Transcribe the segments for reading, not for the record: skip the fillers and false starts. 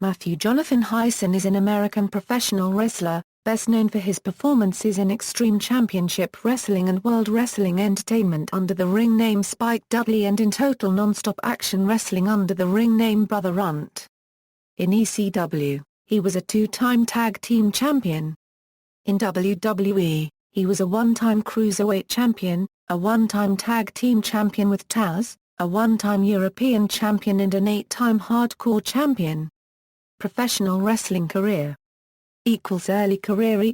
Matthew Jonathan Hyson is an American professional wrestler, best known for his performances in Extreme Championship Wrestling and World Wrestling Entertainment under the ring name Spike Dudley and in Total Nonstop Action Wrestling under the ring name Brother Runt. In ECW, he was a two-time tag team champion. In WWE, he was a one-time Cruiserweight Champion, a one-time tag team champion with Tazz, a one-time European champion and an 8-time hardcore champion. Professional wrestling career. Early career.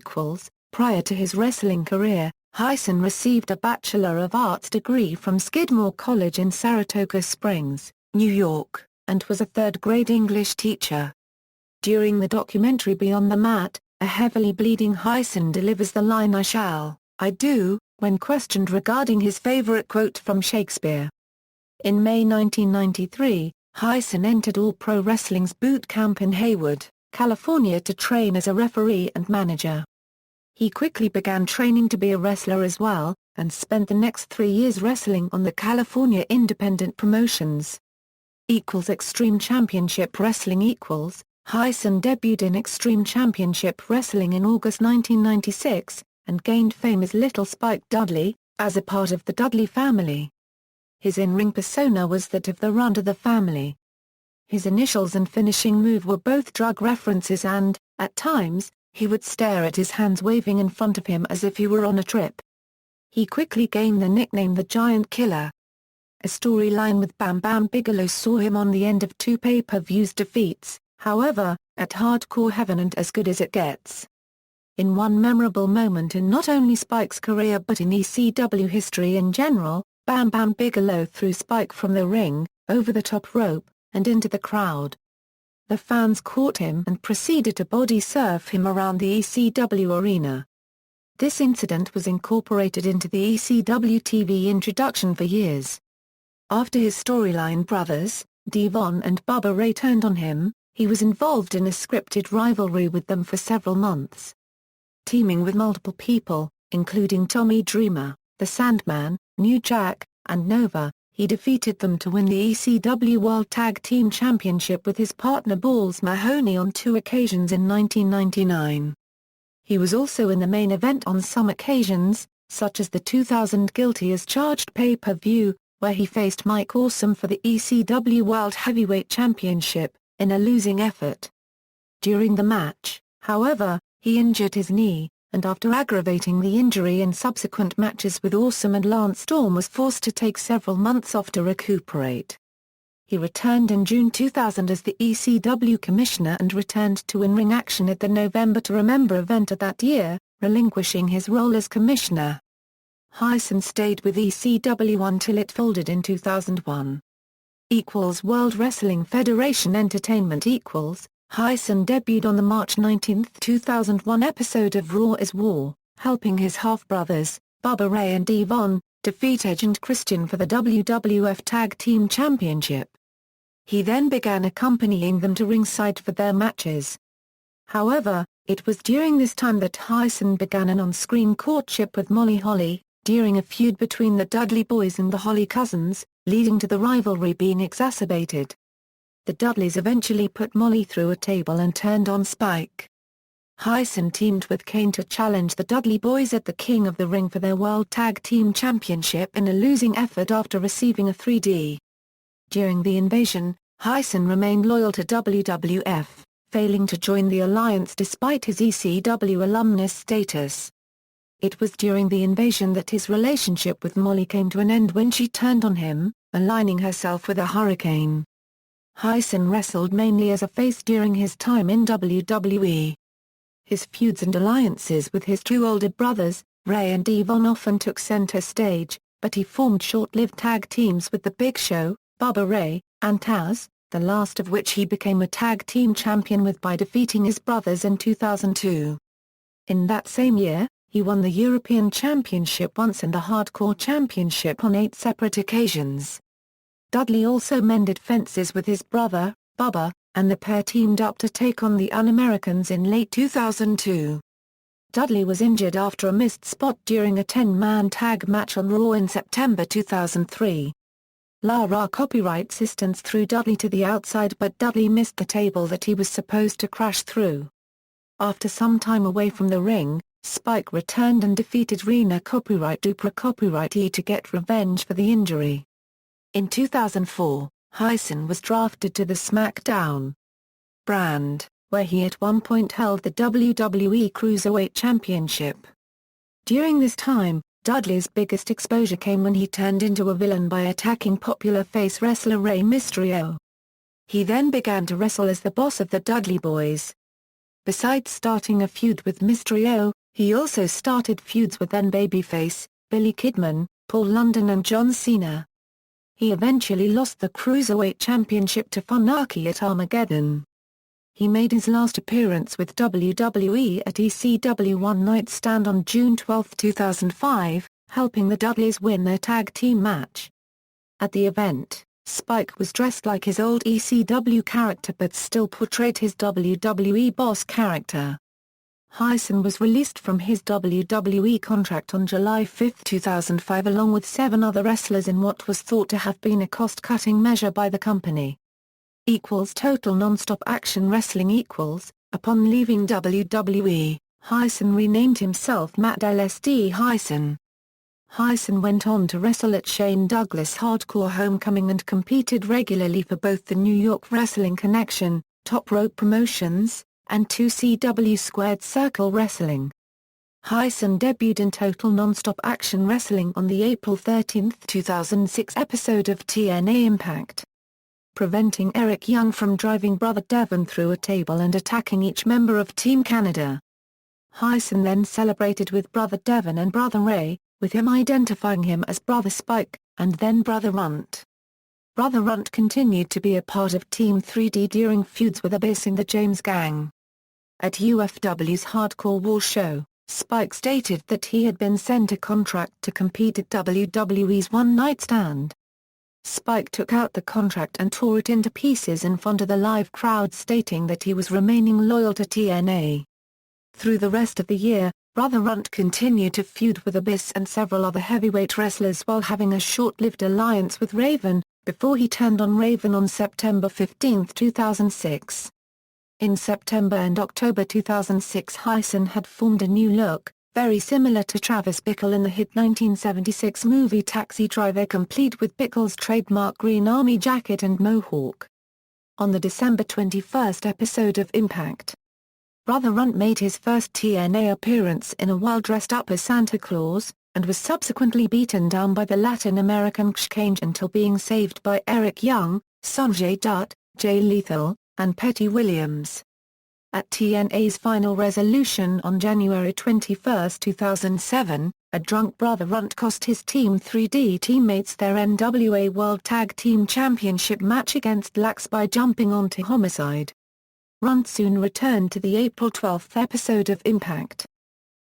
Prior to his wrestling career, Hyson received a Bachelor of Arts degree from Skidmore College in Saratoga Springs, New York, and was a third-grade English teacher. During the documentary Beyond the Mat, a heavily bleeding Hyson delivers the line I do, when questioned regarding his favorite quote from Shakespeare. In May 1993, Hyson entered All Pro Wrestling's boot camp in Hayward, California to train as a referee and manager. He quickly began training to be a wrestler as well, and spent the next 3 years wrestling on the California independent promotions. Extreme Championship Wrestling. Hyson debuted in Extreme Championship Wrestling in August 1996, and gained fame as Little Spike Dudley, as a part of the Dudley family. His in-ring persona was that of the Runt of the family. His initials and finishing move were both drug references and, at times, he would stare at his hands waving in front of him as if he were on a trip. He quickly gained the nickname the Giant Killer. A storyline with Bam Bam Bigelow saw him on the end of 2 pay-per-views defeats, however, at Hardcore Heaven and As Good As It Gets. In one memorable moment in not only Spike's career but in ECW history in general, Bam Bam Bigelow threw Spike from the ring, over the top rope, and into the crowd. The fans caught him and proceeded to body surf him around the ECW arena. This incident was incorporated into the ECW TV introduction for years. After his storyline brothers, Devon and Bubba Ray turned on him, he was involved in a scripted rivalry with them for several months. Teaming with multiple people, including Tommy Dreamer, The Sandman, New Jack, and Nova, he defeated them to win the ECW World Tag Team Championship with his partner Balls Mahoney on 2 occasions in 1999. He was also in the main event on some occasions, such as the 2000 Guilty as Charged pay-per-view, where he faced Mike Awesome for the ECW World Heavyweight Championship, in a losing effort. During the match, however, he injured his knee, and after aggravating the injury in subsequent matches with Awesome and Lance Storm was forced to take several months off to recuperate. He returned in June 2000 as the ECW commissioner and returned to in-ring action at the November to Remember event of that year, relinquishing his role as commissioner. Hyson stayed with ECW until it folded in 2001. World Wrestling Federation Entertainment. Hyson debuted on the March 19, 2001 episode of Raw is War, helping his half-brothers, Bubba Ray and Devon, defeat Edge and Christian for the WWF Tag Team Championship. He then began accompanying them to ringside for their matches. However, it was during this time that Hyson began an on-screen courtship with Molly Holly, during a feud between the Dudley Boys and the Holly Cousins, leading to the rivalry being exacerbated. The Dudleys eventually put Molly through a table and turned on Spike. Hyson teamed with Kane to challenge the Dudley Boys at the King of the Ring for their World Tag Team Championship in a losing effort after receiving a 3D. During the invasion, Hyson remained loyal to WWF, failing to join the alliance despite his ECW alumnus status. It was during the invasion that his relationship with Molly came to an end when she turned on him, aligning herself with a Hurricane. Hyson wrestled mainly as a face during his time in WWE. His feuds and alliances with his 2 older brothers, Ray and Devon, often took center stage, but he formed short-lived tag teams with The Big Show, Bubba Ray, and Tazz, the last of which he became a tag team champion with by defeating his brothers in 2002. In that same year, he won the European Championship once and the Hardcore Championship on 8 separate occasions. Dudley also mended fences with his brother, Bubba, and the pair teamed up to take on the Un-Americans in late 2002. Dudley was injured after a missed spot during a 10-man tag match on Raw in September 2003. Lara copyright assistance threw Dudley to the outside, but Dudley missed the table that he was supposed to crash through. After some time away from the ring, Spike returned and defeated Rena copyright Dupra copyright E to get revenge for the injury. In 2004, Hyson was drafted to the SmackDown brand, where he at one point held the WWE Cruiserweight Championship. During this time, Dudley's biggest exposure came when he turned into a villain by attacking popular face wrestler Rey Mysterio. He then began to wrestle as the boss of the Dudley Boys. Besides starting a feud with Mysterio, he also started feuds with then babyface, Billy Kidman, Paul London and John Cena. He eventually lost the Cruiserweight Championship to Funaki at Armageddon. He made his last appearance with WWE at ECW One Night Stand on June 12, 2005, helping the Dudleys win their tag team match. At the event, Spike was dressed like his old ECW character but still portrayed his WWE boss character. Hyson was released from his WWE contract on July 5, 2005 along with 7 other wrestlers in what was thought to have been a cost-cutting measure by the company. Total Nonstop Action Wrestling Upon leaving WWE, Hyson renamed himself Matt LSD Hyson. Hyson went on to wrestle at Shane Douglas Hardcore Homecoming and competed regularly for both the New York Wrestling Connection, Top Rope Promotions, and 2CW Squared Circle Wrestling. Hyson debuted in Total Nonstop Action Wrestling on the April 13, 2006 episode of TNA Impact. Preventing Eric Young from driving Brother Devon through a table and attacking each member of Team Canada. Hyson then celebrated with Brother Devon and Brother Ray, with him identifying him as Brother Spike, and then Brother Runt. Brother Runt continued to be a part of Team 3D during feuds with Abyss and the James Gang. At UFW's Hardcore War show, Spike stated that he had been sent a contract to compete at WWE's One Night Stand. Spike took out the contract and tore it into pieces in front of the live crowd, stating that he was remaining loyal to TNA. Through the rest of the year, Brother Runt continued to feud with Abyss and several other heavyweight wrestlers while having a short-lived alliance with Raven, before he turned on Raven on September 15, 2006. In September and October 2006, Hyson had formed a new look, very similar to Travis Bickle in the hit 1976 movie Taxi Driver, complete with Bickle's trademark green army jacket and mohawk. On the December 21 episode of Impact, Brother Runt made his first TNA appearance in a while dressed up as Santa Claus, and was subsequently beaten down by the Latin American Exchange until being saved by Eric Young, Sonjay Dutt, Jay Lethal, and Petty Williams. At TNA's final resolution on January 21, 2007, a drunk Brother Runt cost his Team 3D teammates their NWA World Tag Team Championship match against Lax by jumping onto Homicide. Runt soon returned to the April 12 episode of Impact.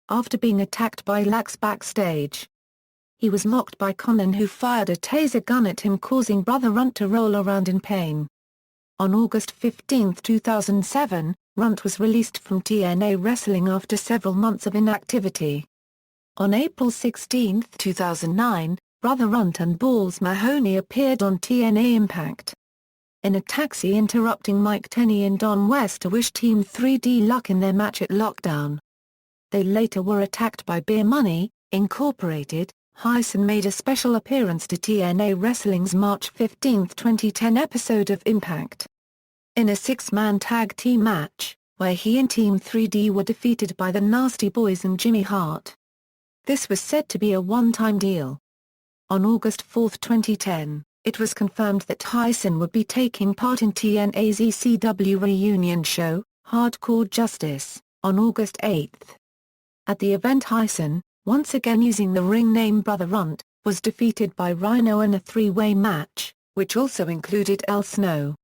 After being attacked by Lax backstage, he was mocked by Conan, who fired a taser gun at him, causing Brother Runt to roll around in pain. On August 15, 2007, Runt was released from TNA Wrestling after several months of inactivity. On April 16, 2009, Brother Runt and Balls Mahoney appeared on TNA Impact in a taxi, interrupting Mike Tenay and Don West to wish Team 3D luck in their match at Lockdown. They later were attacked by Beer Money, Incorporated. Hyson made a special appearance to TNA Wrestling's March 15, 2010 episode of Impact. In a 6-man tag team match, where he and Team 3D were defeated by the Nasty Boys and Jimmy Hart. This was said to be a one-time deal. On August 4, 2010, it was confirmed that Hyson would be taking part in TNA's ECW reunion show, Hardcore Justice, on August 8. At the event, Hyson, once again using the ring name Brother Runt, was defeated by Rhino in a 3-way match, which also included El Snow.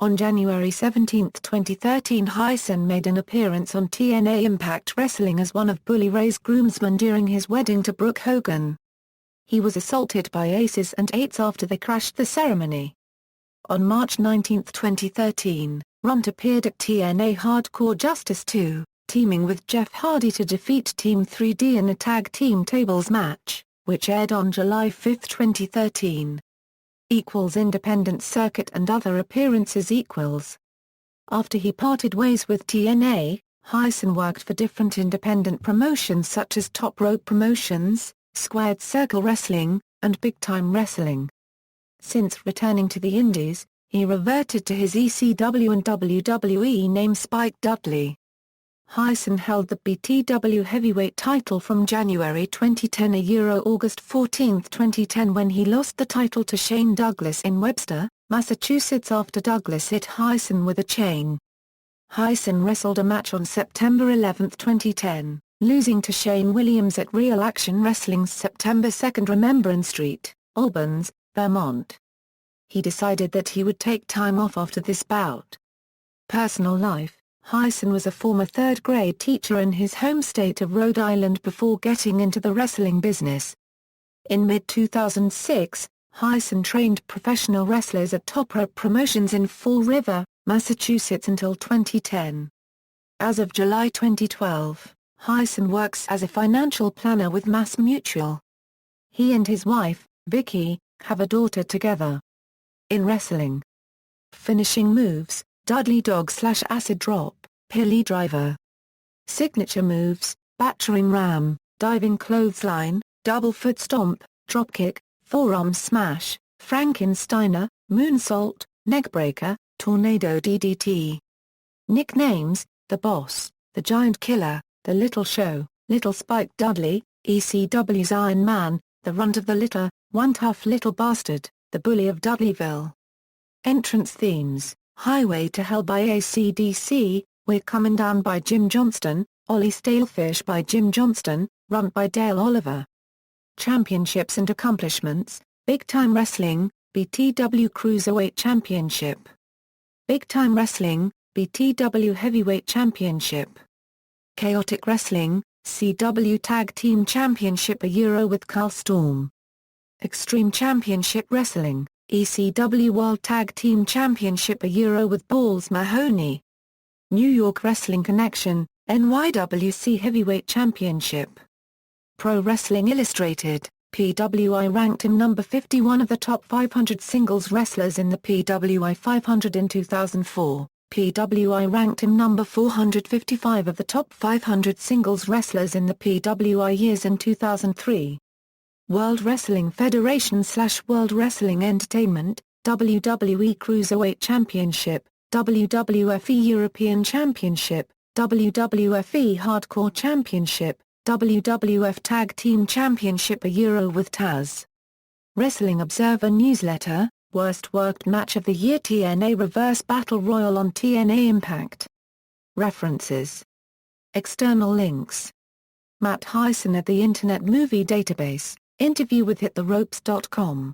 On January 17, 2013, Hyson made an appearance on TNA Impact Wrestling as one of Bully Ray's groomsmen during his wedding to Brooke Hogan. He was assaulted by Aces and Eights after they crashed the ceremony. On March 19, 2013, Runt appeared at TNA Hardcore Justice 2, teaming with Jeff Hardy to defeat Team 3D in a tag team tables match, which aired on July 5, 2013. equals independent circuit and other appearances equals. After he parted ways with TNA, Hyson worked for different independent promotions such as Top Rope Promotions, Squared Circle Wrestling, and Big Time Wrestling. Since returning to the Indies, he reverted to his ECW and WWE name Spike Dudley. Hyson held the BTW heavyweight title from January 2010 August 14, 2010 when he lost the title to Shane Douglas in Webster, Massachusetts after Douglas hit Hyson with a chain. Hyson wrestled a match on September 11, 2010, losing to Shane Williams at Real Action Wrestling's September 2 Remembrance Street, Albans, Vermont. He decided that he would take time off after this bout. Personal life: Hyson was a former third-grade teacher in his home state of Rhode Island before getting into the wrestling business. In mid-2006, Hyson trained professional wrestlers at Top Rope Promotions in Fall River, Massachusetts until 2010. As of July 2012, Hyson works as a financial planner with MassMutual. He and his wife, Vicky, have a daughter together. In wrestling finishing moves: Dudley Dog/Acid Drop, Pilly Driver. Signature moves: Battering Ram, Diving Clothesline, Double Foot Stomp, Dropkick, Forearm Smash, Frankensteiner, Moonsault, Neckbreaker, Tornado DDT. Nicknames: The Boss, The Giant Killer, The Little Show, Little Spike Dudley, ECW's Iron Man, The Runt of the Litter, One Tough Little Bastard, The Bully of Dudleyville. Entrance themes: Highway to Hell by AC/DC, We're Comin' Down by Jim Johnston, Ollie Stalefish by Jim Johnston, Runt by Dale Oliver. Championships and accomplishments: Big Time Wrestling, BTW Cruiserweight Championship. Big Time Wrestling, BTW Heavyweight Championship. Chaotic Wrestling, CW Tag Team Championship with Carl Storm. Extreme Championship Wrestling, ECW World Tag Team Championship with Balls Mahoney. New York Wrestling Connection, NYWC Heavyweight Championship. Pro Wrestling Illustrated, PWI ranked him number 51 of the top 500 singles wrestlers in the PWI 500 in 2004. PWI ranked him number 455 of the top 500 singles wrestlers in the PWI years in 2003. World Wrestling Federation/World Wrestling Entertainment, WWE Cruiserweight Championship, WWFE European Championship, WWFE Hardcore Championship, WWF Tag Team Championship with Tazz. Wrestling Observer Newsletter, Worst Worked Match of the Year TNA Reverse Battle Royal on TNA Impact. References. External links. Matt Hyson at the Internet Movie Database, interview with HitTheRopes.com.